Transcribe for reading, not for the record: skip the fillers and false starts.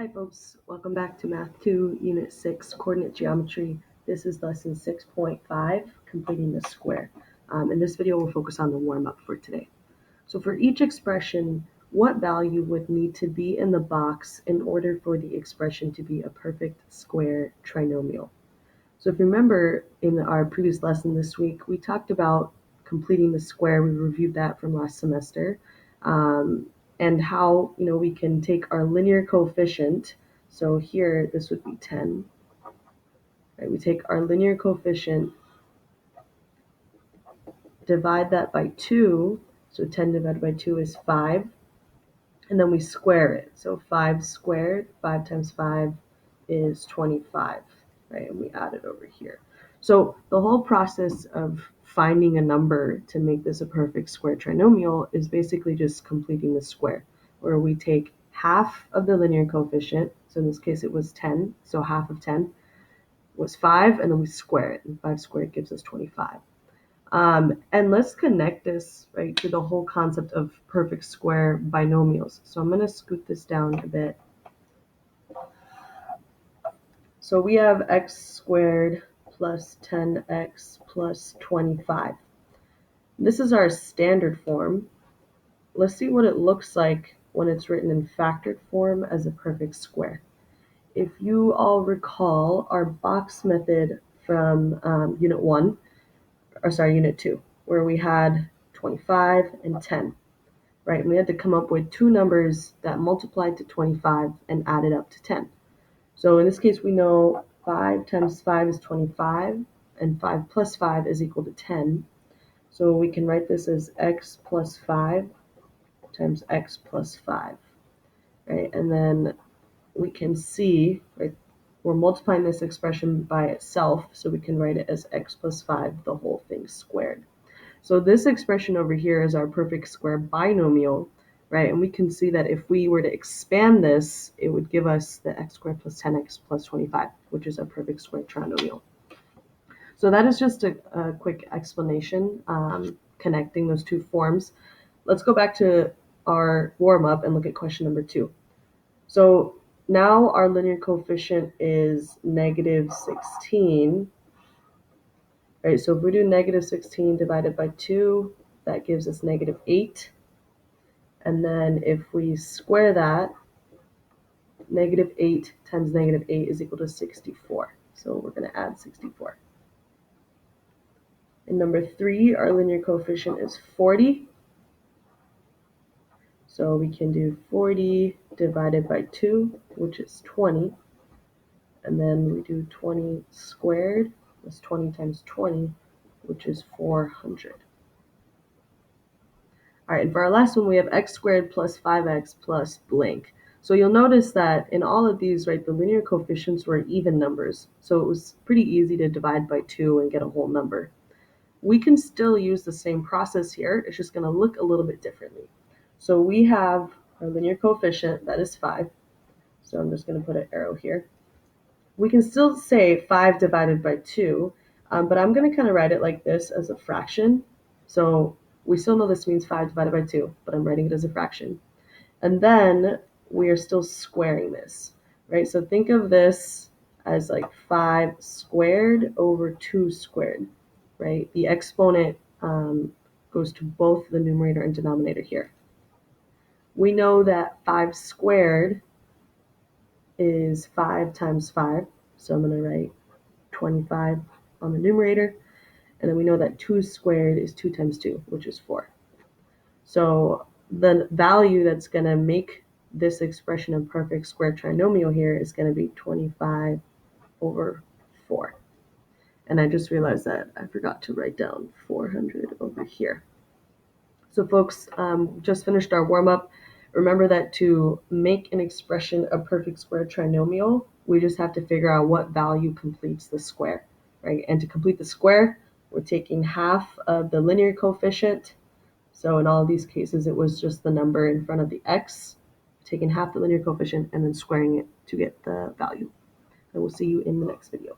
Hi folks, welcome back to Math 2, Unit 6, Coordinate Geometry. This is Lesson 6.5, Completing the Square. In this video, we'll focus on the warm-up for today. So for each expression, what value would need to be in the box in order for the expression to be a perfect square trinomial? So if you remember in our previous lesson this week, we talked about completing the square. We reviewed that from last semester. And how we can take our linear coefficient. So here this would be 10. Right? We take our linear coefficient, divide that by 2. So 10 divided by 2 is 5. And then we square it. So 5 squared, 5 times 5 is 25. Right? And we add it over here. So the whole process of finding a number to make this a perfect square trinomial is basically just completing the square, where we take half of the linear coefficient. So in this case it was 10, so half of 10 was 5, and then we square it, and 5 squared gives us 25. And let's connect this right to the whole concept of perfect square binomials. So I'm going to scoot this down a bit. So we have x squared plus 10x plus 25. This is our standard form. Let's see what it looks like when it's written in factored form as a perfect square. If you all recall our box method from Unit 2, where we had 25 and 10, right? And we had to come up with two numbers that multiplied to 25 and added up to 10. So in this case, we know 5 times 5 is 25, and 5 plus 5 is equal to 10. So we can write this as x plus 5 times x plus 5, right? And then we can see, right, we're multiplying this expression by itself, so we can write it as x plus 5, the whole thing squared. So this expression over here is our perfect square binomial, right? And we can see that if we were to expand this, it would give us the x squared plus 10x plus 25, which is a perfect square trinomial. So that is just a quick explanation, connecting those two forms. Let's go back to our warm-up and look at question number 2. So now our linear coefficient is negative 16. Right, so if we do negative 16 divided by 2, that gives us negative 8. And then if we square that, negative 8 times negative 8 is equal to 64. So we're going to add 64. In number 3, our linear coefficient is 40. So we can do 40 divided by 2, which is 20. And then we do 20 squared, that's 20 times 20, which is 400. All right, and for our last one, we have x squared plus 5x plus blank. So you'll notice that in all of these, right, the linear coefficients were even numbers. So it was pretty easy to divide by 2 and get a whole number. We can still use the same process here. It's just going to look a little bit differently. So we have our linear coefficient, that is 5. So I'm just going to put an arrow here. We can still say 5 divided by 2, but I'm going to kind of write it like this as a fraction. So we still know this means 5 divided by 2, but I'm writing it as a fraction. And then we are still squaring this, right? So think of this as like 5 squared over 2 squared, right? The exponent goes to both the numerator and denominator here. We know that 5 squared is 5 times 5, so I'm going to write 25 on the numerator, and then we know that 2 squared is 2 times 2, which is 4. So the value that's going to make this expression a perfect square trinomial here is going to be 25 over 4. And I just realized that I forgot to write down 400 over here. So folks, just finished our warm-up. Remember that to make an expression a perfect square trinomial, we just have to figure out what value completes the square, right? And to complete the square, we're taking half of the linear coefficient. So in all of these cases, it was just the number in front of the x, taking half the linear coefficient and then squaring it to get the value. And we'll see you in the next video.